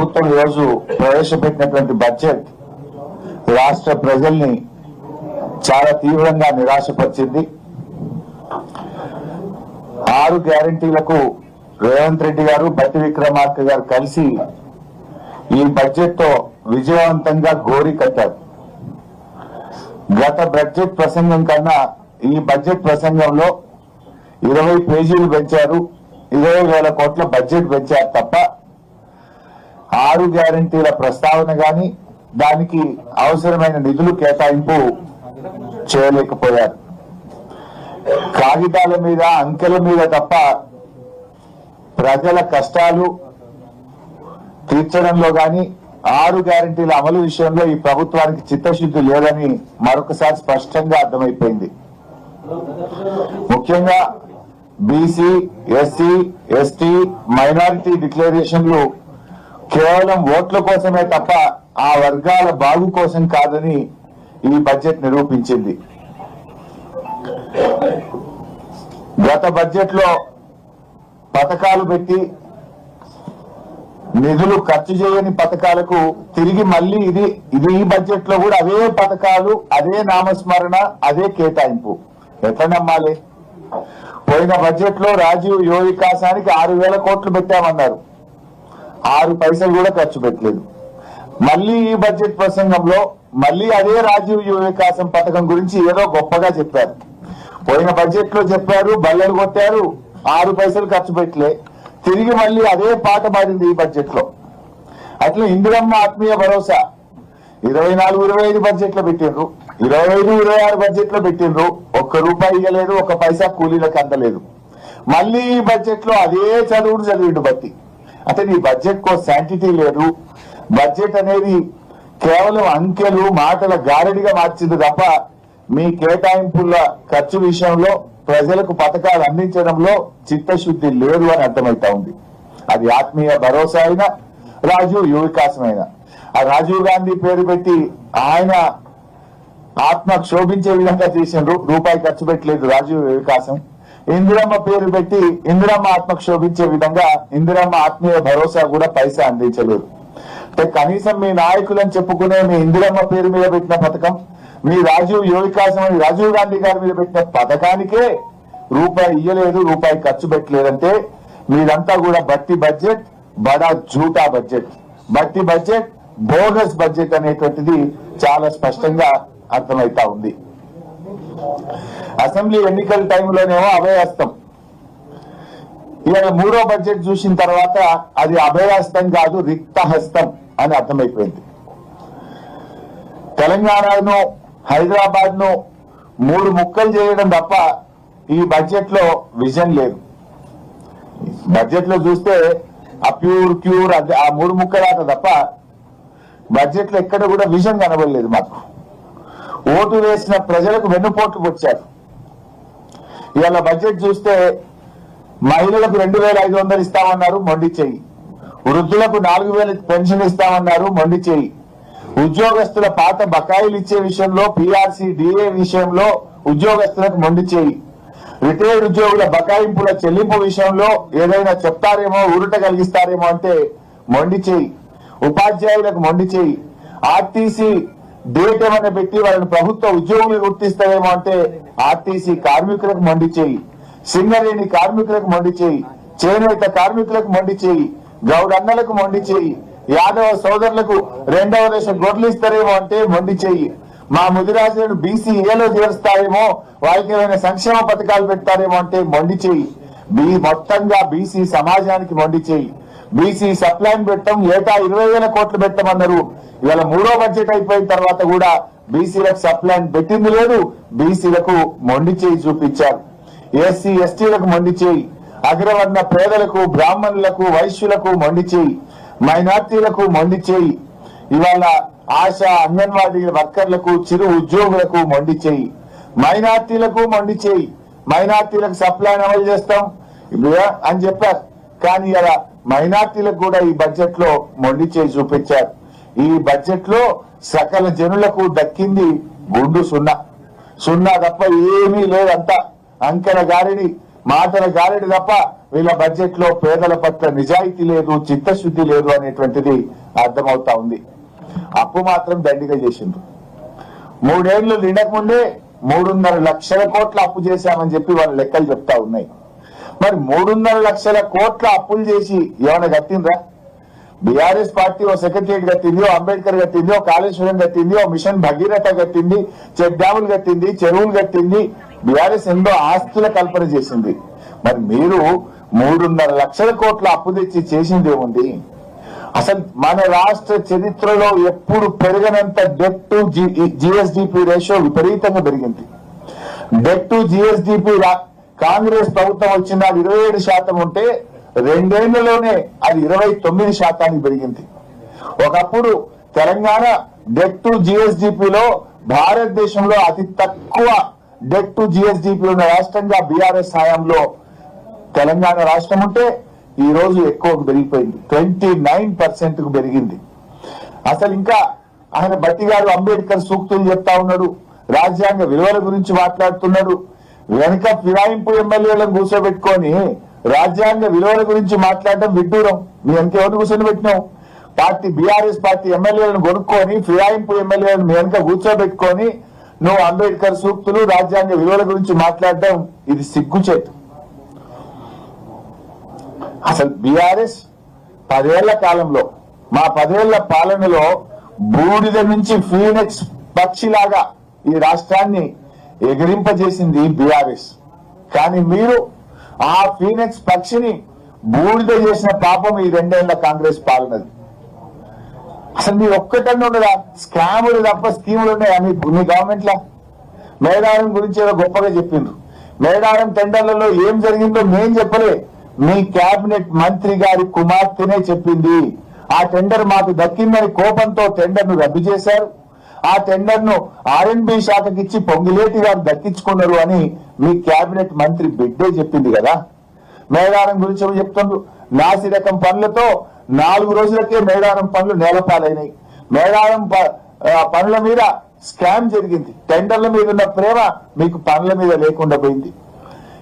ప్రభుత్వం ఈరోజు ప్రవేశపెట్టినటువంటి బడ్జెట్ రాష్ట్ర ప్రజల్ని చాలా తీవ్రంగా నిరాశపరిచింది. 6 గ్యారంటీలకు రేవంత్ రెడ్డి గారు, బట్టి విక్రమార్క గారు కలిసి ఈ బడ్జెట్ తో విజయవంతంగా గోరి కట్టారు. గత బడ్జెట్ ప్రసంగం కన్నా ఈ బడ్జెట్ ప్రసంగంలో 20 పేజీలు పెంచారు, 20,000 కోట్ల బడ్జెట్ పెంచారు తప్ప 6 గ్యారంటీల ప్రస్తావన గాని దానికి అవసరమైన నిధులు కేటాయింపు చేయలేకపోయారు. కాగితాల మీద, అంకెల మీద తప్ప ప్రజల కష్టాలు తీర్చడంలో గాని 6 గ్యారంటీల అమలు విషయంలో ఈ ప్రభుత్వానికి చిత్తశుద్ధి లేదని మరొకసారి స్పష్టంగా అర్థమైపోయింది. ముఖ్యంగా బీసీ, ఎస్సీ, ఎస్టీ, మైనారిటీ డిక్లరేషన్లు కేవలం ఓట్ల కోసమే తప్ప ఆ వర్గాల బాగు కోసం కాదని ఈ బడ్జెట్ నిరూపించింది. గత బడ్జెట్ లో పథకాలు పెట్టి నిధులు ఖర్చు చేయని పథకాలకు తిరిగి మళ్లీ ఇది ఈ బడ్జెట్ లో కూడా అవే పథకాలు, అదే నామస్మరణ, అదే కేటాయింపు. ఎట్లా నమ్మాలి? పోయిన బడ్జెట్ లో రాజీవ్ యువ వికాసానికి 6,000 కోట్లు పెట్టామన్నారు, 6 పైసలు కూడా ఖర్చు పెట్టలేదు. మళ్లీ ఈ బడ్జెట్ ప్రసంగంలో మళ్లీ అదే రాజీవ్ యువ వికాసం పథకం గురించి ఏదో గొప్పగా చెప్పారు. పోయిన బడ్జెట్ లో చెప్పారు, బల్లెలు కొట్టారు, 6 పైసలు ఖర్చు పెట్టలే. తిరిగి మళ్లీ అదే పాట పాడింది ఈ బడ్జెట్ లో. అట్లా ఇందిరమ్మ ఆత్మీయ భరోసా 24-25 బడ్జెట్ లో పెట్టిండ్రు, 25-26 బడ్జెట్ లో పెట్టిండ్రు, ₹1 ఇవ్వలేదు, 1 పైసా కూలీలకు అందలేదు. మళ్లీ ఈ బడ్జెట్ లో అదే చదివిండు బట్టి. అంటే నీ బడ్జెట్ కో శాంటిటీ లేదు. బడ్జెట్ అనేది కేవలం అంకెలు, మాటల గారడిగా మార్చింది తప్ప మీ కేటాయింపుల ఖర్చు విషయంలో, ప్రజలకు పథకాలు అందించడంలో చిత్తశుద్ధి లేదు అని అర్థమైతా ఉంది. అది ఆత్మీయ భరోసా అయినా, రాజీవ్ యువ వికాసం అయినా. ఆ రాజీవ్ గాంధీ పేరు పెట్టి ఆయన ఆత్మ క్షోభించే విధంగా చేసిండ్రు, ₹1 ఖర్చు పెట్టలేదు రాజీవ్ యువ వికాసం. ఇందిరమ్మ పేరు పెట్టి ఇందిరమ్మ ఆత్మ క్షోభించే విధంగా ఇందిరమ్మ ఆత్మీయ భరోసా కూడా పైసా అందించలేదు. అంటే కనీసం మీ నాయకులని చెప్పుకునే మీ ఇందిరమ్మ పేరు మీద పెట్టిన పథకం, మీ రాజీవ్ యువ వికాసం అని రాజీవ్ గాంధీ గారి మీద పెట్టిన పథకానికే ₹1 ఇయ్యలేదు, ₹1 ఖర్చు పెట్టలేదంటే మీదంతా కూడా బట్టి బడ్జెట్, బడా జూటా బడ్జెట్. బట్టి బడ్జెట్, బోగస్ బడ్జెట్ అనేటువంటిది చాలా స్పష్టంగా అర్థమైతా ఉంది. అసెంబ్లీ ఎన్నికల టైంలోనేమో అభయహస్తం, ఇవాళ 3వ బడ్జెట్ చూసిన తర్వాత అది అభయహస్తం కాదు, రిక్తహస్తం అని అర్థమైపోయింది. తెలంగాణను, హైదరాబాద్ ను 3 ముక్కలు చేయడం తప్ప ఈ బడ్జెట్ లో విజన్ లేదు. బడ్జెట్ లో చూస్తే ఆ క్యూర్ ఆ 3 ముక్కలాట తప్ప బడ్జెట్ లో ఎక్కడ కూడా విజన్ కనబడలేదు. మాకు ఓటు వేసిన ప్రజలకు వెన్నుపోట్లు వచ్చారు. ఇవాళ బడ్జెట్ చూస్తే మహిళలకు 2,500 ఇస్తామన్నారు, మొండి చెయ్యి. వృద్ధులకు 4,000 పెన్షన్ ఇస్తామన్నారు, మొండి చెయ్యి. ఉద్యోగస్తుల పాత బకాయిలు ఇచ్చే విషయంలో, పీఆర్సీ, డిఏ విషయంలో ఉద్యోగస్తులకు మొండి చేయి. రిటైర్డ్ ఉద్యోగుల బకాయింపుల చెల్లింపు విషయంలో ఏదైనా చెప్తారేమో, ఊరట కలిగిస్తారేమో అంటే మొండి చేయి. ఉపాధ్యాయులకు మొండి చేయి. ఆర్టీసీ డేట్ ఏమైనా పెట్టి వాళ్ళని ప్రభుత్వ ఉద్యోగులు గుర్తిస్తారేమో అంటే ఆర్టీసీ కార్మికులకు మొండి చేయి. సింగరేణి కార్మికులకు మొండి చేయి. చేనేత కార్మికులకు మొండి చేయి. గౌడన్నలకు మొండి చేయి. యాదవ సోదరులకు 2వ దశ గొర్రెలు ఇస్తారేమో అంటే మొండి చెయ్యి. మా ముదిరాజులను బీసీఏలో చేరుస్తారేమో, వాళ్ళకి ఏమైనా సంక్షేమ పథకాలు పెడతారేమో అంటే మొండి చెయ్యి. మొత్తంగా బీసీ సమాజానికి మొండి చెయ్యి. బీసీ సప్లైన్ పెట్టడం, ఏటా 20,000 కోట్లు పెట్టమన్నారు. ఇవాళ 3వ బడ్జెట్ అయిపోయిన తర్వాత కూడా బీసీలకు సప్లైన్ పెట్టింది లేదు. బీసీలకు మొండి చేయి చూపించారు. ఎస్సీ ఎస్టీలకు మొండి చేయి. అగ్రవర్ణ పేదలకు, బ్రాహ్మణులకు, వైశ్యులకు మొండి చేయి. మైనార్టీలకు మొండి చేయి. ఇవాళ ఆశా, అంగన్వాడీ వర్కర్లకు, చిరు ఉద్యోగులకు మొండి చేయి. మైనార్టీలకు మొండి చేయి. మైనార్టీలకు సప్లై అమలు చేస్తాం అని చెప్పారు. కానీ ఇలా మైనార్టీలకు కూడా ఈ బడ్జెట్ లో మొండి చేయి చూపించారు. ఈ బడ్జెట్ లో సకల జనులకు దక్కింది గుండు సున్నా తప్ప ఏమీ లేదంతా అంకెల గారిడి, మాటల గారిడి తప్ప వీళ్ళ బడ్జెట్ లో పేదల పట్ల నిజాయితీ లేదు, చిత్తశుద్ధి లేదు అనేటువంటిది అర్థమవుతా ఉంది. అప్పు మాత్రం దండిగా చేసిండ్రు. 3 ఏళ్లు నిండక ముందే 3.5 లక్షల కోట్ల అప్పు చేశామని చెప్పి వాళ్ళ లెక్కలు చెప్తా ఉన్నాయి. మరి 3.5 లక్షల కోట్ల అప్పులు చేసి ఏమైనా కట్టిండ్రా? బీఆర్ఎస్ పార్టీ ఓ సెక్రటరియట్ కట్టింది, ఓ అంబేద్కర్ కట్టింది, ఓ కాళేశ్వరం కట్టింది, ఓ మిషన్ భగీరథ కట్టింది, చెక్ డ్యాములు కట్టింది, చెరువులు కట్టింది. బీఆర్ఎస్ ఎన్నో ఆస్తుల కల్పన చేసింది. మరి మీరు 3.5 లక్షల కోట్ల అప్పు తెచ్చి చేసింది ఏముంది? అసలు మన రాష్ట్ర చరిత్రలో ఎప్పుడు పెరగనంత డెట్ టు జిఎస్డిపి రేషియో విపరీతంగా పెరిగింది. డెట్ టు జిఎస్డిపి కాంగ్రెస్ ప్రభుత్వం వచ్చిన 27% ఉంటే 2 ఏళ్లలోనే అది 29% పెరిగింది. ఒకప్పుడు తెలంగాణ డెట్ టు జిఎస్డిపిలో భారతదేశంలో అతి తక్కువ డెట్ టు జిఎస్డిపి ఉన్న రాష్ట్రంగా బీఆర్ఎస్ హయాంలో తెలంగాణ రాష్ట్రం ఉంటే ఈ రోజు ఎక్కువకు పెరిగిపోయింది, 29% కు పెరిగింది. అసలు ఇంకా ఆయన బట్టి గారు అంబేద్కర్ సూక్తులు చెప్తా ఉన్నాడు, రాజ్యాంగ విలువల గురించి మాట్లాడుతున్నాడు. వెనుక ఫిరాయింపు ఎమ్మెల్యేలను కూర్చోబెట్టుకొని రాజ్యాంగ విలువల గురించి మాట్లాడడం విడ్డూరం. మీ వెనక ఎవరిని కూర్చొని పెట్టినావు? పార్టీ బీఆర్ఎస్ పార్టీ ఎమ్మెల్యేలను కొనుక్కొని ఫిరాయింపు ఎమ్మెల్యేలను మీ వెనక కూర్చోబెట్టుకొని నువ్వు అంబేద్కర్ సూక్తులు రాజ్యాంగ విలువల గురించి మాట్లాడడం ఇది సిగ్గుచేటు. అసలు బీఆర్ఎస్ 10 ఏళ్ల కాలంలో, మా 10 ఏళ్ల పాలనలో బూడిద నుంచి ఫీనిక్స్ పక్షిలాగా ఈ రాష్ట్రాన్ని ఎగిరింపజేసింది బీఆర్ఎస్. కానీ మీరు ఆ ఫీనిక్స్ పక్షిని బూడిద చేసిన పాపం ఈ 2 ఏళ్ల కాంగ్రెస్ పాలనది. అసలు మీరు ఒక్కటన్నా ఉండదా? స్కాములు తప్ప స్కీములు ఉన్నాయా మీ గవర్నమెంట్ లా? మేడారం గురించి ఏదో గొప్పగా చెప్పిండ్రు. మేడారం టెండర్లలో ఏం జరిగిందో మేం చెప్పలే, మీ కేబినెట్ మంత్రి గారి కుమార్తెనే చెప్పింది. ఆ టెండర్ మాకు దక్కిందని కోపంతో టెండర్ ను రద్దు చేశారు. ఆ టెండర్ ను ఆర్ఎండ్బి శాఖకిచ్చి పొంగిలేటి గారు దక్కించుకున్నారు అని మీ కేబినెట్ మంత్రి బిడ్డే చెప్పింది కదా. మేడారం గురించి ఏమో చెప్తుండ్రు, నాసి రకం పనులతో 4 రోజులకే మేడారం పనులు నేలపాలైనాయి. మేడారం పనుల మీద స్కామ్ జరిగింది. టెండర్ల మీద ఉన్న ప్రేమ మీకు పనుల మీద లేకుండా పోయింది.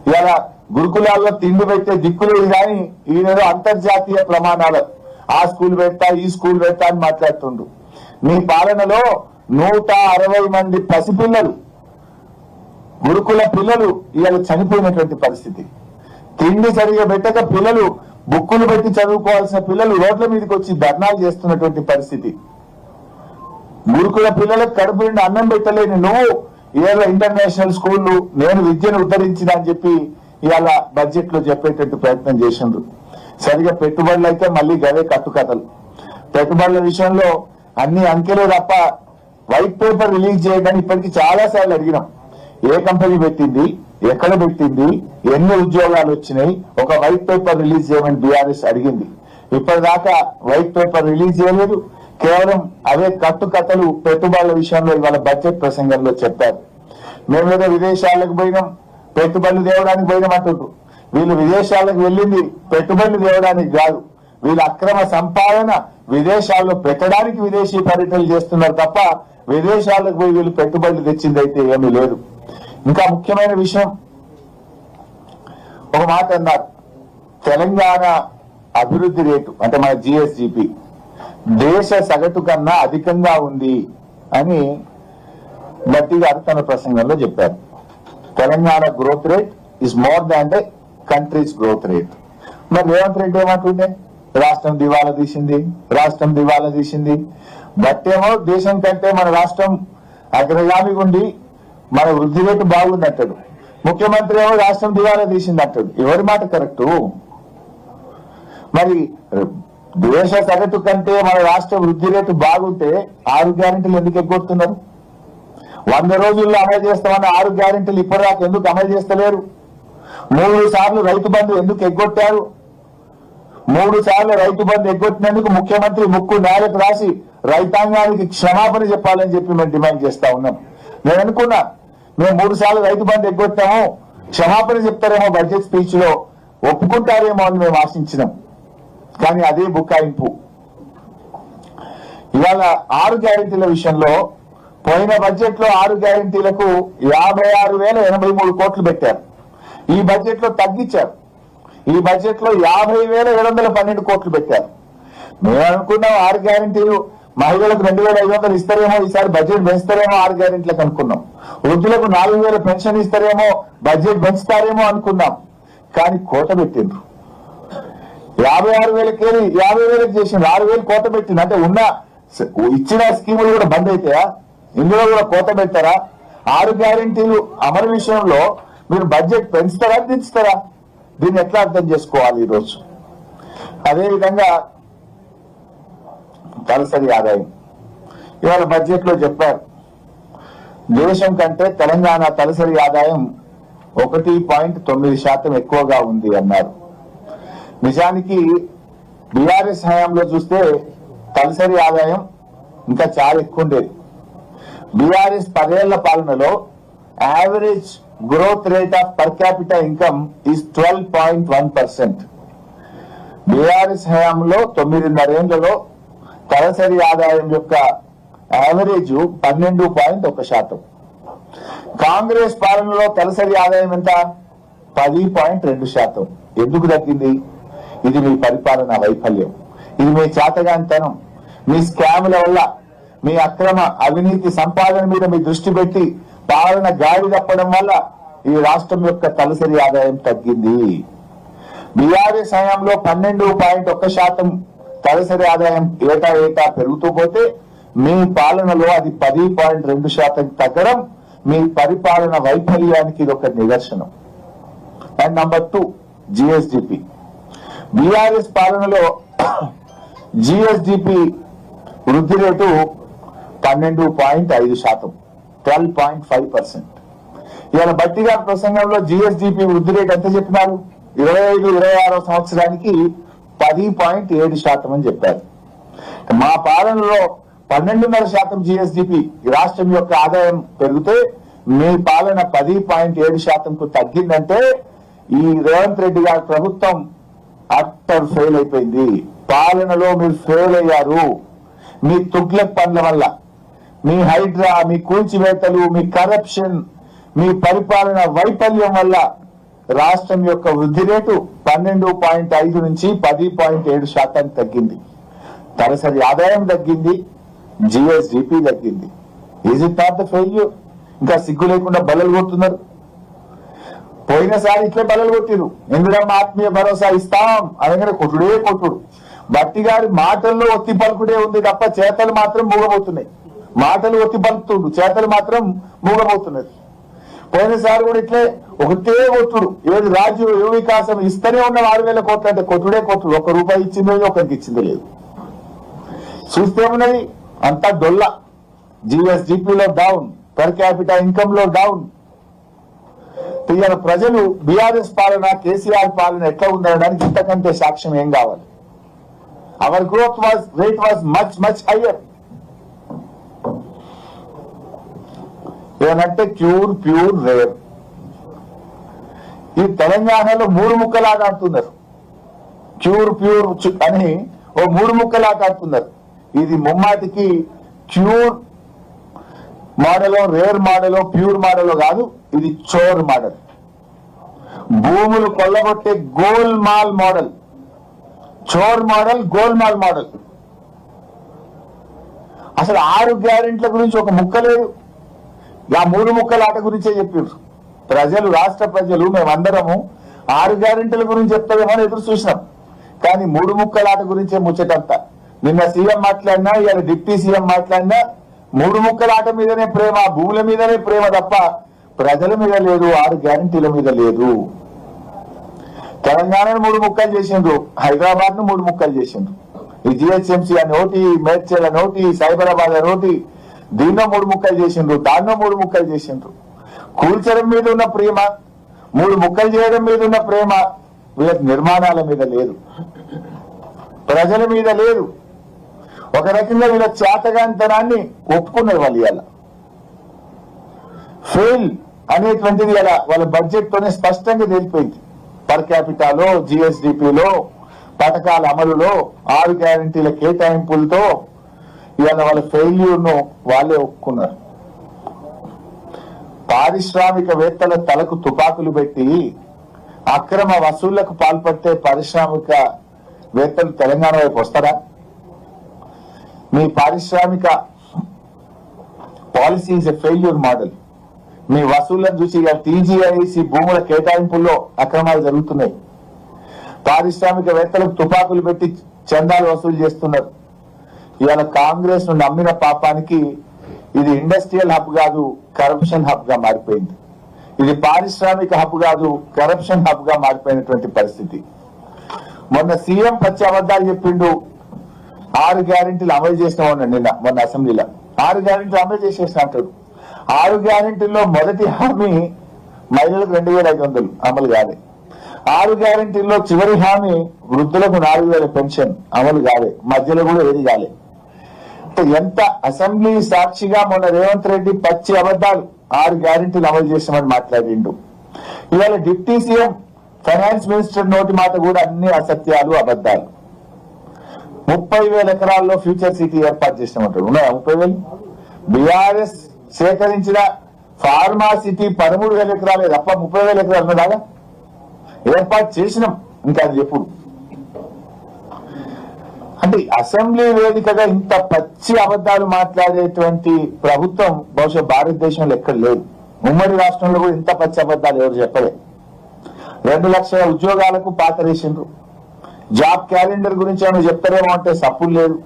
ఇలా గురుకులాల్లో తిండి పెట్టే దిక్కులేదు కానీ ఈయనేదో అంతర్జాతీయ ప్రమాణాలు ఆ స్కూల్ పెడతా ఈ స్కూల్ పెడతా అని మాట్లాడుతుండ్రు. మీ పాలనలో 160 మంది పసిపిల్లలు, గురుకుల పిల్లలు ఇవాళ చనిపోయినటువంటి పరిస్థితి. తిండి సరిగా పెట్టక పిల్లలు, బుక్కులు పెట్టి చదువుకోవాల్సిన పిల్లలు రోడ్ల మీదకి వచ్చి ధర్నాలు చేస్తున్నటువంటి పరిస్థితి. గురుకుల పిల్లలకు కడుపు నిండి అన్నం పెట్టలేని నువ్వు ఏదో ఇంటర్నేషనల్ స్కూళ్లు నేను విద్యను ఉద్ధరించిన అని చెప్పి ఇవాళ బడ్జెట్ లో చెప్పేటట్టు ప్రయత్నం చేసిండ్రు. సరిగా పెట్టుబడులు అయితే మళ్ళీ గవే కట్టుకథలు. పెట్టుబడుల విషయంలో అన్ని అంకెలే తప్ప వైట్ పేపర్ రిలీజ్ చేయడానికి ఇప్పటికీ చాలా సార్లు అడిగినాం. ఏ కంపెనీ పెట్టింది, ఎక్కడ పెట్టింది, ఎన్ని ఉద్యోగాలు వచ్చినాయి, ఒక వైట్ పేపర్ రిలీజ్ చేయమని బీఆర్ఎస్ అడిగింది. ఇప్పటిదాకా వైట్ పేపర్ రిలీజ్ చేయలేదు. కేవలం అవే కట్టుకథలు పెట్టుబడుల విషయంలో ఇవాళ బడ్జెట్ ప్రసంగంలో చెప్పారు. మేమేదో విదేశాలకు పోయినాం, పెట్టుబడులు తేవడానికి పోయినాం అంటుండ్రు. వీళ్ళు విదేశాలకు వెళ్ళింది పెట్టుబడులు తేవడానికి కాదు, వీళ్ళ అక్రమ సంపాదన విదేశాల్లో పెట్టడానికి విదేశీ పర్యటనలు చేస్తున్నారు తప్ప విదేశాలకు పోయి వీళ్ళు పెట్టుబడులు తెచ్చిందైతే ఏమీ లేదు. ఇంకా ముఖ్యమైన విషయం, ఒక మాట అన్నారు, తెలంగాణ అభివృద్ధి రేటు అంటే మన జిఎస్డిపి దేశ సగటు కన్నా అధికంగా ఉంది అని గట్టి గారు తన ప్రసంగంలో చెప్పారు. Telangana growth rate is more than the countries growth rate. మరి రేవంత్ రెడ్డి ఏమంటుండే, రాష్ట్రం దివాలా తీసింది, రాష్ట్రం దివాలా తీసింది. బట్టేమో దేశం కంటే మన రాష్ట్రం అగ్రగామిగా ఉండి మన వృద్ధి రేటు బాగుంది అంటాడు. ముఖ్యమంత్రి ఏమో రాష్ట్రం దివాలా తీసింది అంటాడు. ఎవరి మాట కరెక్టు? మరి దేశ సగటు కంటే మన రాష్ట్ర వృద్ధి రేటు బాగుంటే 6 గ్యారెంటీలు ఎందుకు ఎగ్గొడుతున్నారు? 100 రోజుల్లో అమలు చేస్తామని 6 గ్యారెంటీలు ఇప్పటిదాకా ఎందుకు అమలు చేస్తలేరు? 3 సార్లు రైతు బంధు ఎందుకు ఎగ్గొట్టారు? 3 సార్లు రైతు బంధు ఎగ్గొట్టినందుకు ముఖ్యమంత్రి ముక్కు నేలకు రాసి రైతాంగానికి క్షమాపణ చెప్పాలని చెప్పి మేము డిమాండ్ చేస్తా ఉన్నాం. నేను అనుకున్నా మేము 3 సార్లు రైతు బంధు ఎగ్గొట్టాము, క్షమాపణ చెప్తారేమో బడ్జెట్ స్పీచ్ లో, ఒప్పుకుంటారేమో అని మేము ఆశించినాం. కానీ అదే బుకాయింపు. ఇవాళ 6 గ్యారెంటీల విషయంలో పోయిన బడ్జెట్ లో 6 గ్యారెంటీలకు 56,083 కోట్లు పెట్టారు. ఈ బడ్జెట్ లో తగ్గించారు. ఈ బడ్జెట్ లో 50,712 కోట్లు పెట్టారు. మేము అనుకున్నాం 6 గ్యారెంటీలు మహిళలకు 2,500 ఇస్తారేమో, ఈసారి బడ్జెట్ పెంచుతారేమో 6 గ్యారెంటీలకు అనుకున్నాం. వృద్ధులకు 4,000 పెన్షన్ ఇస్తారేమో, బడ్జెట్ పెంచుతారేమో అనుకున్నాం. కానీ కోట పెట్టిండ్రు. 56,000కి 50,000 చేసిండ్రు. 6,000 కోట పెట్టిండ్రు. అంటే ఉన్న ఇచ్చిన స్కీములు కూడా బంద్ అవుతాయా? ఇందులో కూడా కోత పెట్టారా? 6 గ్యారెంటీలు అమలు విషయంలో మీరు బడ్జెట్ పెంచుతారా దించుతారా? దీన్ని ఎట్లా అర్థం చేసుకోవాలి ఈరోజు? అదేవిధంగా తలసరి ఆదాయం ఇవాళ బడ్జెట్ లో చెప్పారు, దేశం కంటే తెలంగాణ తలసరి ఆదాయం 1.9% ఎక్కువగా ఉంది అన్నారు. నిజానికి బీఆర్ఎస్ హయాంలో చూస్తే తలసరి ఆదాయం ఇంకా చాలా ఎక్కువ ఉండేది. బీఆర్ఎస్ 10 ఏళ్ల పాలనలో average growth rate of per capital income is 12.1%. BRS హయాంలో 9.5 ఏళ్లలో తలసరి ఆదాయం యొక్క యావరేజ్ 12.1%. కాంగ్రెస్ పాలనలో తలసరి ఆదాయం ఎంత? 10.2%. ఎందుకు తగ్గింది? ఇది మీ పరిపాలన వైఫల్యం, ఇది మీ చేతగానితనం, మీ స్కాముల వల్ల, మీ అక్రమ అవినీతి సంపాదన మీద మీ దృష్టి పెట్టి పాలన గాడి తప్పడం వల్ల ఈ రాష్ట్రం యొక్క తలసరి ఆదాయం తగ్గింది. బీఆర్ఎస్ హయాంలో 12.1% తలసరి ఆదాయం ఏటా పెరుగుతూ పోతే మీ పాలనలో అది 10.2% తగ్గడం మీ పరిపాలన వైఫల్యానికి ఇది ఒక నిదర్శనం. And number 2, GSDP. బీఆర్ఎస్ పాలనలో జిఎస్డిపి వృద్ధి రేటు 12.5%, 12.5%. ఇవాళ బట్టి గారి ప్రసంగంలో జిఎస్డిపి వృద్ధి రేటు ఎంత చెప్పినారు? 25-26 సంవత్సరానికి 10.7% అని చెప్పారు. మా పాలనలో 12.5% జిఎస్డిపి రాష్ట్రం యొక్క ఆదాయం పెరిగితే మీ పాలన 10.7%కు తగ్గిందంటే ఈ రేవంత్ రెడ్డి గారి ప్రభుత్వం అట్టర్ ఫెయిల్ అయిపోయింది. పాలనలో మీరు ఫెయిల్ అయ్యారు. మీ తుగ్లక్ పనుల వల్ల, మీ హైడ్రా, మీ కూల్చివేతలు, మీ కరప్షన్, మీ పరిపాలన వైఫల్యం వల్ల రాష్ట్రం యొక్క వృద్ధి రేటు 12.5 నుంచి 10.7% తగ్గింది. తలసరి ఆదాయం తగ్గింది, జిఎస్డిపి తగ్గింది. Is it not the failure? ఇంకా సిగ్గు లేకుండా బల్లలు కొడుతున్నారు. పోయినసారి ఇట్లే బల్లలు కొట్టిరు. ఇందిరమ్మ ఆత్మీయ భరోసా ఇస్తాం అనగానే కొట్టుడే కొట్టుడు. బట్టి గారి మాటల్లో ఒత్తి పలుకుడే ఉంది తప్ప చేతలు మాత్రం మూగబోతున్నాయి. మాటలు ఒత్తి పలుకుతుండు, చేతలు మాత్రం మూగబోతున్నది. పోయినసారి కూడా ఇట్లే ఒకటే కొట్టుడు. ఏది రాజ్యం యువ వికాసం ఇస్తూనే ఉన్న 6,000 కోట్లు అంటే కొట్టుడే కొట్టుడు. 1 రూపాయి ఇచ్చిందో ఒకరికి ఇచ్చిందో లేదు. చూస్తే ఉన్నది అంతా డొల్ల. జిఎస్డిపిలో డౌన్, పర్ క్యాపిటల్ ఇన్కమ్ లో డౌన్. ఇవాళ ప్రజలు బీఆర్ఎస్ పాలన, కేసీఆర్ పాలన ఎట్లా ఉండడానికి ఇంతకంటే సాక్ష్యం ఏం కావాలి? Our growth rate was much higher. ఏమంటే ప్యూర్ రేర్. ఈ తెలంగాణలో 3 ముక్కలాగా ఆడుతున్నారు. ప్యూర్ అని ఓ 3 ముక్కలాగా ఆడుతున్నారు. ఇది ముమ్మాటికి ప్యూర్ మోడలో, రేర్ మోడలో, ప్యూర్ మోడలో కాదు, ఇది చోర్ మోడల్. భూములు కొల్లగొట్టే గోల్మాల్ మోడల్. చోర్ మోడల్, గోల్మాల్ మోడల్. అసలు 6 గ్యారెంటీల గురించి ఒక ముక్క లేదు. ఆ 3 ముక్కల ఆట గురించే చెప్పారు ప్రజలు, రాష్ట్ర ప్రజలు. మేమందరము 6 గ్యారెంటీల గురించి చెప్తామేమో ఎదురు చూసినాం. కానీ 3 ముక్కల ఆట గురించే ముచ్చటంతా. నిన్న సీఎం మాట్లాడినా, ఇవాళ డిప్యూటీ సీఎం మాట్లాడినా 3 ముక్కల ఆట మీదనే ప్రేమ, భూముల మీదనే ప్రేమ తప్ప ప్రజల మీద లేదు, 6 గ్యారెంటీల మీద లేదు. తెలంగాణను 3 ముక్కలు చేసిండ్రు, హైదరాబాద్ ను 3 ముక్కలు చేసిండ్రు. ఈ జిహెచ్ఎంసీ అని ఒకటి, మేడ్చల్ అని ఒకటి, సైబరాబాద్ అని ఒకటి, దీన్నో 3 ముక్కలు చేసిండ్రు, దాన్నో 3 ముక్కలు చేసిండ్రు. కూల్చడం మీద ఉన్న ప్రేమ, 3 ముక్కలు చేయడం మీద ఉన్న ప్రేమ వీళ్ళకి నిర్మాణాల మీద లేదు, ప్రజల మీద లేదు. ఒక రకంగా వీళ్ళ చేతగాంతనాన్ని ఒప్పుకున్నారు వాళ్ళు. ఇవాళ ఫెయిల్ అనేటువంటిది ఇలా వాళ్ళ బడ్జెట్ తోనే స్పష్టంగా తెలిపోయింది. పర్ క్యాపిటాలో, జిఎస్డిపిలో, పథకాల అమలులో, 6 గ్యారెంటీల కేటాయింపులతో ఇవాళ వాళ్ళ ఫెయిల్యూర్ ను వాళ్ళే ఒప్పుకున్నారు. పారిశ్రామికవేత్తల తలకు తుపాకులు పెట్టి అక్రమ వసూళ్లకు పాల్పడితే పారిశ్రామికవేత్తలు తెలంగాణ వైపు వస్తారా? మీ పారిశ్రామిక policy is a failure model. మీ వసూళ్లను చూసి టీజీఐసి భూముల కేటాయింపుల్లో అక్రమాలు జరుగుతున్నాయి. పారిశ్రామికవేత్తలకు తుపాకులు పెట్టి చందాలు వసూలు చేస్తున్నారు. ఇవాళ కాంగ్రెస్ ను నమ్మిన పాపానికి ఇది ఇండస్ట్రియల్ హబ్ కాదు, కరప్షన్ హబ్ గా మారిపోయింది. ఇది పారిశ్రామిక హబ్ కాదు, కరప్షన్ హబ్ గా మారిపోయినటువంటి పరిస్థితి. మొన్న సీఎం పచ్చి అబద్ధాలు చెప్పిండు. 6 గ్యారెంటీలు అమలు చేసినామన్న మొన్న అసెంబ్లీలో 6 గ్యారెంటీలు అమలు చేసేసిన అంటాడు. 6 గ్యారెంటీల్లో మొదటి హామీ మహిళలకు 2500 అమలు కాలే. 6 గ్యారెంటీల్లో చివరి హామీ వృద్ధులకు 4000 పెన్షన్ అమలు కాలే. మధ్యలో కూడా ఏది కాలే. ఎంత అసెంబ్లీ సాక్షిగా మొన్న రేవంత్ రెడ్డి పచ్చి అబద్ధాలు 6 గ్యారెంటీలు అమలు చేసామని మాట్లాడిండు. ఇవాళ డిప్యూటీ సీఎం ఫైనాన్స్ మినిస్టర్ నోటి మాట కూడా అన్ని అసత్యాలు, అబద్ధాలు. 30,000 ఎకరాల్లో ఫ్యూచర్ సిటీ ఏర్పాటు చేసినామంటారు. ఉన్నాయా 30,000? బీఆర్ఎస్ సేకరించిన ఫార్మా సిటీ 13,000 ఎకరాలే తప్ప 30,000 ఎకరాలు ఉన్నదాగా ఏర్పాటు చేసినాం. ఇంకా అది ఎప్పుడు? అంటే అసెంబ్లీ వేదికగా ఇంత పచ్చి అబద్ధాలు మాట్లాడేటువంటి ప్రభుత్వం బహుశా భారతదేశంలో ఎక్కడ లేదు. ఉమ్మడి రాష్ట్రంలో కూడా ఇంత పచ్చి అబద్ధాలు ఎవరు చెప్పలే. 2 లక్షల ఉద్యోగాలకు పాతరేసిండ్రు. జాబ్ క్యాలెండర్ గురించి ఏమైనా చెప్తారేమో అంటే సప్పులు లేదు.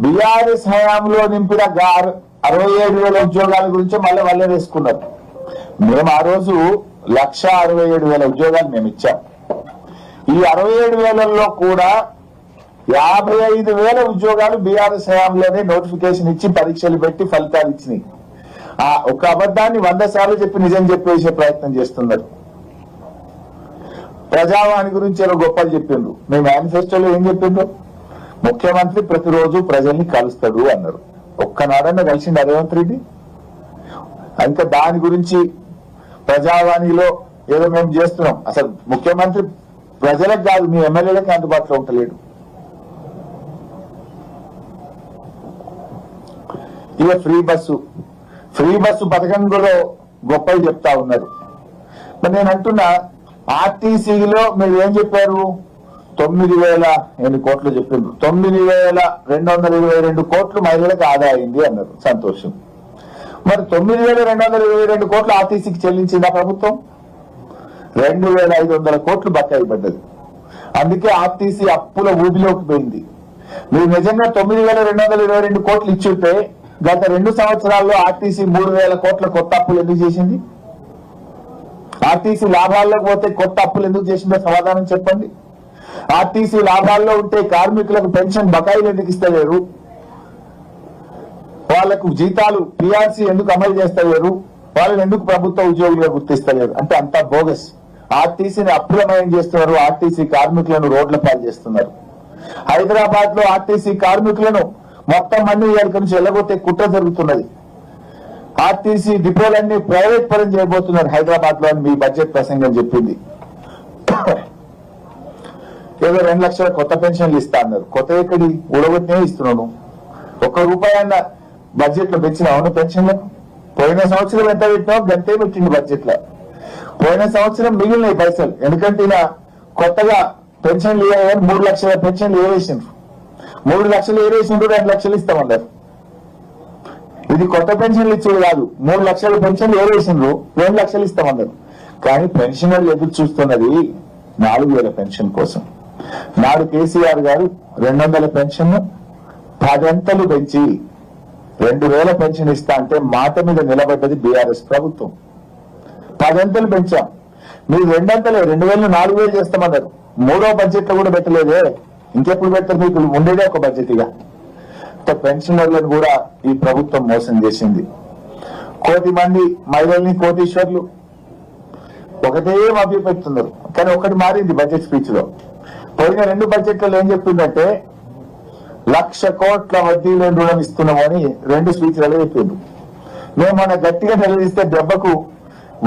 బీఆర్ఎస్ హయాంలో నింపిన 67,000 ఉద్యోగాల గురించి మళ్ళీ వాళ్ళే వేసుకున్నారు. మేము ఆ రోజు 1,67,000 ఉద్యోగాలు మేము ఇచ్చాం. ఈ 67,000లో కూడా 55,000 ఉద్యోగాలు బీఆర్ఎస్ హయాంలోనే నోటిఫికేషన్ ఇచ్చి పరీక్షలు పెట్టి ఫలితాలు ఇచ్చినాయి. ఆ ఒక అబద్ధాన్ని 100 సార్లు చెప్పి నిజం చెప్పేసే ప్రయత్నం చేస్తున్నారు. ప్రజావాణి గురించి ఏదో గొప్పలు చెప్పిండ్రు. మీ మేనిఫెస్టోలో ఏం చెప్పిండ్రు? ముఖ్యమంత్రి ప్రతిరోజు ప్రజల్ని కలుస్తాడు అన్నారు. ఒక్కనాడన్నా కలిసిండు రేవంత్ రెడ్డి? ఇంకా దాని గురించి ప్రజావాణిలో ఏదో మేము చేస్తున్నాం. అసలు ముఖ్యమంత్రి ప్రజలకు కాదు, మీ ఎమ్మెల్యేలకు అందుబాటులో ఉంటలేడు. ఇక ఫ్రీ బస్సు పథకం కూడా గొప్పలు చెప్తా ఉన్నారు. మరి నేను అంటున్నా, ఆర్టీసీలో మీరు ఏం చెప్పారు? 9,000 కోట్లు చెప్పిండ్రు. 9,222 కోట్లు మహిళలకు ఆదా అయింది అన్నారు. సంతోషం. మరి 9,222 కోట్లు ఆర్టీసీకి చెల్లించిందా ప్రభుత్వం? 2,500 కోట్లు బకాయి పడ్డది. అందుకే ఆర్టీసీ అప్పుల ఊబిలోకి పోయింది. మీరు నిజంగా 9,222 కోట్లు ఇచ్చుంటే గత 2 సంవత్సరాల్లో ఆర్టీసీ 3,000 కోట్ల కొత్త అప్పులు ఎందుకు చేసింది? ఆర్టీసీ లాభాల్లోకి పోతే కొత్త అప్పులు ఎందుకు చేసిందో సమాధానం చెప్పండి. ఆర్టీసీ లాభాల్లో ఉంటే కార్మికులకు పెన్షన్ బకాయిలు ఎందుకు ఇస్తలేరు? వాళ్లకు జీతాలు పిఆర్సీ ఎందుకు అమలు చేస్తలేరు? వాళ్ళని ఎందుకు ప్రభుత్వ ఉద్యోగులుగా గుర్తిస్తలేరు? అంటే అంతా బోగస్. ఆర్టీసీని అప్రమయం చేస్తున్నారు. ఆర్టీసీ కార్మికులను రోడ్ల పాలు చేస్తున్నారు. హైదరాబాద్ లో ఆర్టీసీ కార్మికులను మొత్తం మంది ఇక్కడి నుంచి వెళ్ళగొట్టే కుట్ర జరుగుతున్నది. ఆర్టీసీ డిపోలన్నీ ప్రైవేట్ పరం చేయబోతున్నారు హైదరాబాద్ లో అని మీ బడ్జెట్ ప్రసంగం చెప్పింది. ఏదో 2 లక్షల కొత్త పెన్షన్లు ఇస్తా అన్నారు. కొత్త ఎక్కడి? ఊడగొట్టినే ఇస్తున్నాను. ₹1 అన్న బడ్జెట్ లో పెంచినావు పెన్షన్లకు? పోయిన సంవత్సరం ఎంత పెట్టినావు గంటే పెట్టింది బడ్జెట్ లో. పోయిన సంవత్సరం మిగిలినాయి పైసలు. ఎందుకంటే ఇలా కొత్తగా పెన్షన్లు 3 లక్షల పెన్షన్లు ఏవేసిండ్రు. 3 లక్షలు ఏవేసిండ్రు, 2 లక్షలు ఇస్తామన్నారు. ఇది కొత్త పెన్షన్లు ఇచ్చేది కాదు. 3 లక్షల పెన్షన్లు ఏవేసిండ్రు, 2 లక్షలు ఇస్తామన్నారు. కానీ పెన్షనర్లు ఎదురు చూస్తున్నది 4,000 పెన్షన్ కోసం. నాడు కేసీఆర్ గారు 200 పెన్షన్ 10 అంతలు పెంచి 2,000 పెన్షన్ ఇస్తా అంటే మాట మీద నిలబడ్డది బీఆర్ఎస్ ప్రభుత్వం. 10 అంతలు పెంచాం. మీరు 2 అంతలే 2,000 4,000 చేస్తామన్నారు. 3వ బడ్జెట్ లో కూడా పెట్టలేదే. ఇంకెప్పుడు పెడతారు? మీకు ఉండేదే ఒక బడ్జెట్. ఇక పెన్షనర్లను కూడా ఈ ప్రభుత్వం మోసం చేసింది. 1,000,000 మంది మహిళల్ని కోటీశ్వర్లు ఒకటే మభ్యపెడుతున్నారు. కానీ ఒకటి మారింది బడ్జెట్ స్పీచ్ లో. పోయిన 2 బడ్జెట్లలో ఏం చెప్పిందంటే 1,00,000 కోట్ల వడ్డీ లేని రుణం ఇస్తున్నామని 2 స్పీచ్లలో చెప్పిండు. మేము మన గట్టిగా నిలదీస్తే దెబ్బకు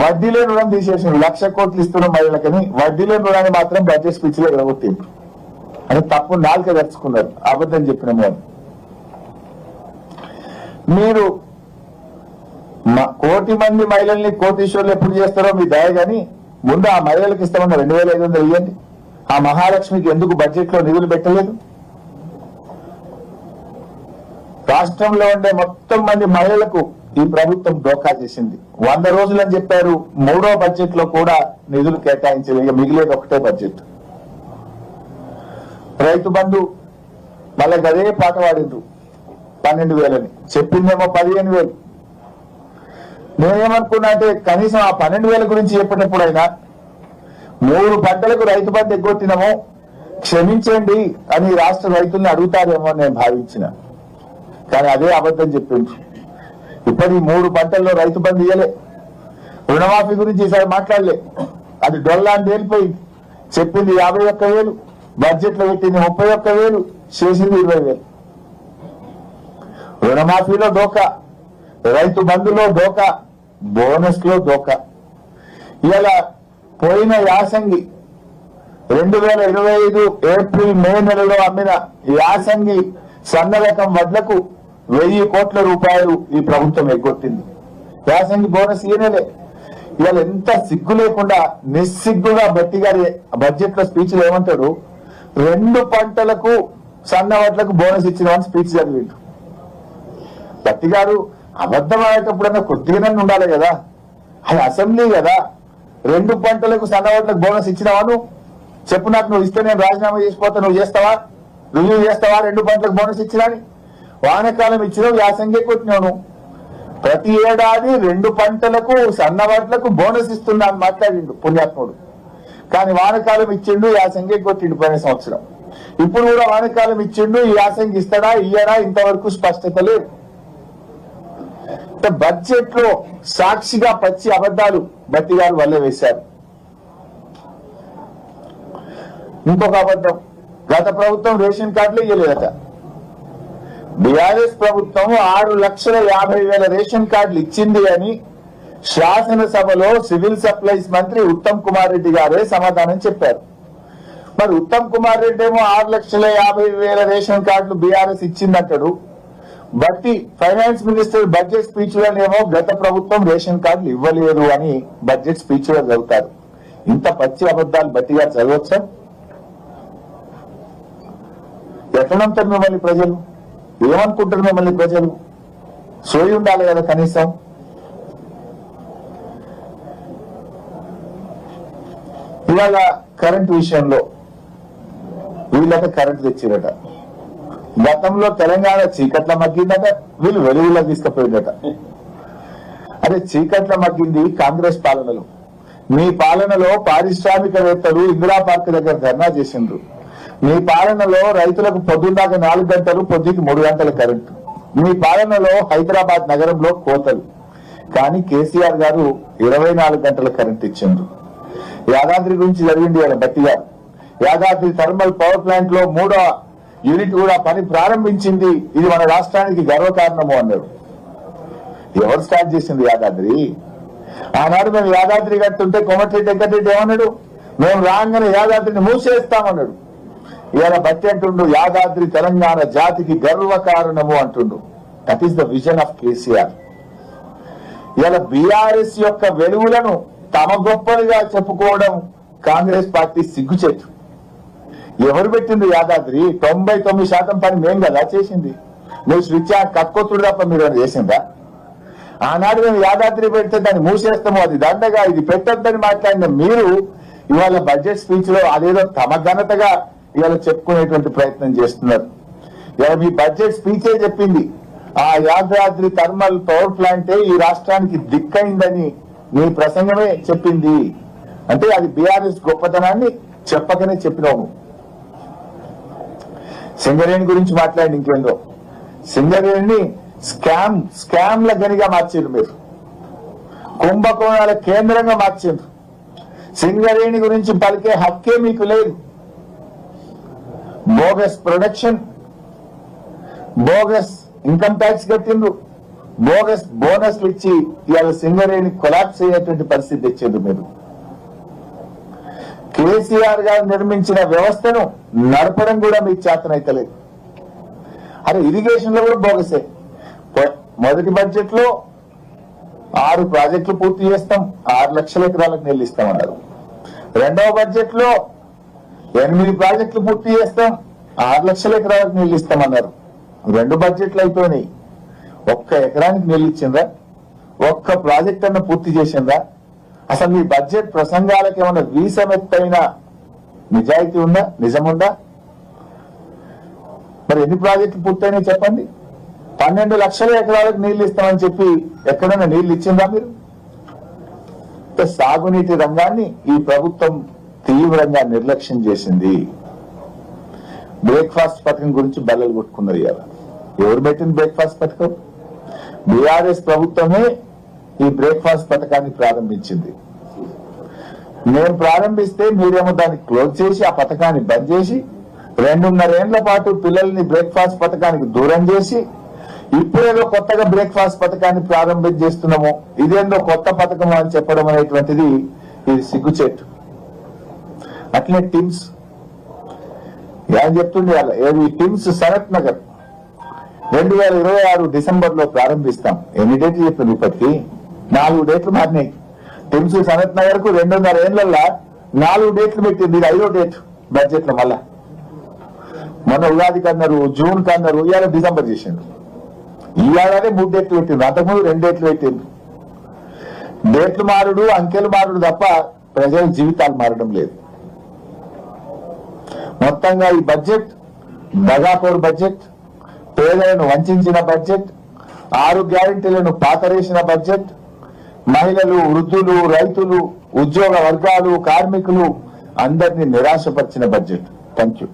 వడ్డీ లేని రుణం తీసేసిండు. 1,00,000 కోట్లు ఇస్తున్నాం మహిళలకని వడ్డీ లేని రుణాన్ని మాత్రం బడ్జెట్ స్పీచ్ లో ఎగగొట్టిండు. అని తప్పు 4 తెచ్చుకున్నారు. అబద్ధం చెప్పినాము అని. మీరు 1,00,00,000 మంది మహిళల్ని కోటీశ్వర్లు ఎప్పుడు చేస్తారో మీ దయ గాని ముందు ఆ మహిళలకు ఇస్తామన్న 2,500 ఇవ్వండి. ఆ మహాలక్ష్మికి ఎందుకు బడ్జెట్ లో నిధులు పెట్టలేదు? రాష్ట్రంలో ఉండే మొత్తం మంది మహిళలకు ఈ ప్రభుత్వం డోకా చేసింది. 100 రోజులు అని చెప్పారు. 3వ బడ్జెట్ లో కూడా నిధులు కేటాయించలేదు. ఇక మిగిలేదు ఒకటే బడ్జెట్. రైతు బంధు మళ్ళీ అదే పాట పాడిండ్రు 12,000 చెప్పిందేమో 15,000. నేనేమనుకున్నా అంటే కనీసం ఆ 12,000 గురించి చెప్పేటప్పుడైనా 3 పంటలకు రైతు బంధు ఎగ్గొట్టినామో క్షమించండి అని రాష్ట్ర రైతుల్ని అడుగుతారేమో నేను భావించిన. కానీ అదే అబద్ధం చెప్పిండ్రు. ఇప్పటి 3 పంటల్లో రైతు బంధు ఇయ్యలే. రుణమాఫీ గురించి ఈసారి మాట్లాడలే. అది డొల్లా అని తేలిపోయింది. చెప్పింది 51,000, బడ్జెట్ లో పెట్టింది 31,000, చేసింది 20,000. రుణమాఫీలో డోకా, రైతు బంధులో డోకా, బోనస్ లో డోకా. ఇలా పోయిన యాసంగి 2025 ఏప్రిల్ మే నెలలో అమ్మిన యాసంగి సన్న రకం వడ్లకు 1,000 కోట్ల రూపాయలు ఈ ప్రభుత్వం ఎగ్గొట్టింది. యాసంగి బోనస్ ఇయనేలే. ఇవాళ ఎంత సిగ్గు లేకుండా నిస్సిగ్గుగా బట్టి గారి బడ్జెట్ లో స్పీచ్ లో ఏమంటాడు, 2 పంటలకు సన్న వడ్లకు బోనస్ ఇచ్చిన స్పీచ్ చదివిండు. బట్టి గారు అబద్ధం ఆడేటప్పుడన్నా కొద్దిగానే ఉండాలి కదా. అది అసెంబ్లీ కదా. 2 పంటలకు సన్న వడ్లకు బోనస్ ఇచ్చినావాను చెప్పు నాకు. నువ్వు ఇస్తే నేను రాజీనామా చేసిపోతా. నువ్వు చేస్తావా? రివ్యూ చేస్తావా? 2 పంటలకు బోనస్ ఇచ్చినాని. వానకాలం ఇచ్చినావు, యాసంగి కొట్టినాను. ప్రతి ఏడాది 2 పంటలకు సన్న వడ్లకు బోనస్ ఇస్తున్నా అని మాట్లాడిండు పుణ్యాత్ముడు. కానీ వానకాలం ఇచ్చిండు, యాసంగి కొట్టిండు పోయిన సంవత్సరం. ఇప్పుడు కూడా వానకాలం ఇచ్చిండు, ఈ యాసంగి ఇస్తాడా ఇయ్యడా ఇంతవరకు స్పష్టత లేదు. బడ్జెట్ లో సాక్షిగా పచ్చి అబద్ధాలు బట్టి గారు వల్లే వేశారు. ఇంకొక అబద్ధం, గత ప్రభుత్వం రేషన్ కార్డులు ఇయ్యలేదట. బీఆర్ఎస్ ప్రభుత్వం 6,50,000 రేషన్ కార్డులు ఇచ్చింది అని శాసనసభలో సివిల్ సప్లైస్ మంత్రి ఉత్తమ్ కుమార్ రెడ్డి గారే సమాధానం చెప్పారు. మరి ఉత్తమ్ కుమార్ రెడ్డి ఏమో 6,50,000 రేషన్ కార్డులు బీఆర్ఎస్ ఇచ్చిందంటాడు. బట్టి ఫైనాన్స్ మినిస్టర్ బడ్జెట్ స్పీచ్ లోనేమో గత ప్రభుత్వం రేషన్ కార్డులు ఇవ్వలేదు అని బడ్జెట్ స్పీచ్ లో చదువుతారు. ఇంత పచ్చి అబద్ధాలు బట్టి గారు చదవచ్చా? ఎట్లా నమ్ముతారు మిమ్మల్ని ప్రజలు? ఏమనుకుంటారు మిమ్మల్ని ప్రజలు? సోయి ఉండాలి కదా కనీసం. ఇవాళ కరెంట్ విషయంలో వీళ్ళకి కరెంట్ తెచ్చిరట. గతంలో తెలంగాణ చీకట్ల మగ్గిందట, వీళ్ళు వెలుగులో తీసుకుపోయిందట. అదే చీకట్ల మగ్గింది కాంగ్రెస్ పాలనలో. మీ పాలనలో పారిశ్రామికవేత్తలు ఇందిరా పార్క్ దగ్గర ధర్నా చేసిండ్రు. మీ పాలనలో రైతులకు పొద్దున్నాక 4 గంటలు, పొద్దుకి 3 గంటల కరెంటు. మీ పాలనలో హైదరాబాద్ నగరంలో కోతలు. కానీ కేసీఆర్ గారు 24 గంటల కరెంట్ ఇచ్చిండ్రు. యాదాద్రి గురించి జరిగింది ఆయన బట్టి గారు. యాదాద్రి థర్మల్ పవర్ ప్లాంట్ లో 3వ యూనిట్ కూడా పని ప్రారంభించింది. ఇది మన రాష్ట్రానికి గర్వకారణము అన్నాడు. ఎవరు స్టార్ట్ చేసింది యాదాద్రి? ఆనాడు మేము యాదాద్రి కట్టుంటే కోమటిరెడ్డి వెంకటరెడ్డి ఏమన్నాడు, మేము రాగానే యాదాద్రిని మూసేస్తామన్నాడు. ఇవాళ బట్టి అంటుండు యాదాద్రి తెలంగాణ జాతికి గర్వకారణము అంటుండు. That is the vision of KCR. ఇవాళ బీఆర్ఎస్ యొక్క వెలుగులను తమ గొప్పలుగా చెప్పుకోవడం కాంగ్రెస్ పార్టీ సిగ్గుచేటు. ఎవరు పెట్టింది యాదాద్రి? 99% పని మేం కదా చేసింది. నువ్వు స్విచ్ కక్కొత్తుడు తప్ప మీరు చేసిందా? ఆనాడు మేము యాదాద్రి పెడితే దాన్ని మూసేస్తాము, అది దండగా, ఇది పెట్టొద్దని మాట్లాడిన మీరు ఇవాళ బడ్జెట్ స్పీచ్ లో అదేదో తమ ఘనతగా ఇవాళ చెప్పుకునేటువంటి ప్రయత్నం చేస్తున్నారు. ఇవాళ మీ బడ్జెట్ స్పీచే చెప్పింది ఆ యాదాద్రి థర్మల్ పవర్ ప్లాంటే ఈ రాష్ట్రానికి దిక్కైందని మీ ప్రసంగమే చెప్పింది. అంటే అది బీఆర్ఎస్ గొప్పతనాన్ని చెప్పకనే చెప్పినావు. సింగరేణి గురించి మాట్లాడి ఇంకేందో, సింగరేణిని స్కామ్ల గనిగా మార్చారు మీరు, కుంభకోణాల కేంద్రంగా మార్చారు. సింగరేణి గురించి పలికే హక్కే మీకు లేదు. Bogus production, bogus income tax కట్టిండ్రు, బోగస్ బోనస్లు ఇచ్చి ఇవాళ సింగరేణి కొలాప్స్ అయ్యేటువంటి పరిస్థితి తెచ్చిండ్రు మీరు. కేసీఆర్ గారు నిర్మించిన వ్యవస్థను నడపడం కూడా మీకు చేతనైతలేదు. అరే ఇరిగేషన్ లో కూడా బోగసే. మొదటి బడ్జెట్ లో 6 ప్రాజెక్టులు పూర్తి చేస్తాం, 6 లక్షల ఎకరాలకు నీళ్లు ఇస్తామన్నారు. రెండవ బడ్జెట్ లో 8 ప్రాజెక్టులు పూర్తి చేస్తాం, 6 లక్షల ఎకరాలకు నీళ్లు ఇస్తామన్నారు. 2 బడ్జెట్లు అయిపోయినాయి. ఒక్క ఎకరానికి నీళ్లు ఇచ్చిందా? ఒక్క ప్రాజెక్ట్ అన్న పూర్తి చేసిందా? అసలు మీ బడ్జెట్ ప్రసంగాలకు ఏమన్నా వీసమెత్తైన నిజాయితీ ఉందా, నిజముందా? మరి ఎన్ని ప్రాజెక్టులు పూర్తయినాయి చెప్పండి. 12 లక్షల ఎకరాలకు నీళ్లు ఇస్తామని చెప్పి ఎక్కడైనా నీళ్లు ఇచ్చిందా మీరు? సాగునీటి రంగాన్ని ఈ ప్రభుత్వం తీవ్రంగా నిర్లక్ష్యం చేసింది. బ్రేక్ఫాస్ట్ పథకం గురించి బల్లలు కొట్టుకున్నారు. ఇవాళ ఎవరు పెట్టింది బ్రేక్ఫాస్ట్ పథకం? బీఆర్ఎస్ ప్రభుత్వమే ఈ బ్రేక్ఫాస్ట్ పథకాన్ని ప్రారంభించింది. నేను ప్రారంభిస్తే మీరేమో దాన్ని క్లోజ్ చేసి ఆ పథకాన్ని బంద్ చేసి 2.5 ఏళ్ల పాటు పిల్లల్ని బ్రేక్ఫాస్ట్ పథకానికి దూరం చేసి ఇప్పుడేదో కొత్తగా బ్రేక్ఫాస్ట్ పథకాన్ని ప్రారంభం చేస్తున్నాము, ఇదేందో కొత్త పథకం అని చెప్పడం అనేటువంటిది ఇది సిగ్గుచేటు. అట్లే టిమ్స్ ఏం చెప్తుండే వాళ్ళ ఏది టిమ్స్ సనత్ నగర్ 2026 డిసెంబర్ లో ప్రారంభిస్తాం. ఎన్ని డేట్లు చెప్పింది? ఇప్పటికి 4 డేట్లు మారినాయి. టిమ్స్ సనత్ నగర్ కు 2.5 ఏళ్లలో 4 డేట్లు పెట్టింది. ఇది 5వ డేట్ బడ్జెట్ లో. మళ్ళా మొన్న ఉగాది కన్నారు, జూన్ కన్నారు, ఇవాళ డిసెంబర్ చేసిండు. ఈ ఏడాది 3 డేట్లు పెట్టింది, అంతకుముందు 2 డేట్లు పెట్టింది. డేట్లు మారుడు, అంకెలు మారుడు తప్ప ప్రజల జీవితాలు మారడం లేదు. మొత్తంగా ఈ బడ్జెట్ దగాకోరు బడ్జెట్, పేదలను వంచిన బడ్జెట్, 6 గ్యారెంటీలను పాతరేసిన బడ్జెట్, మహిళలు, వృద్ధులు, రైతులు, ఉద్యోగ వర్గాలు, కార్మికులు అందరినీ నిరాశపరిచిన బడ్జెట్. Thank you.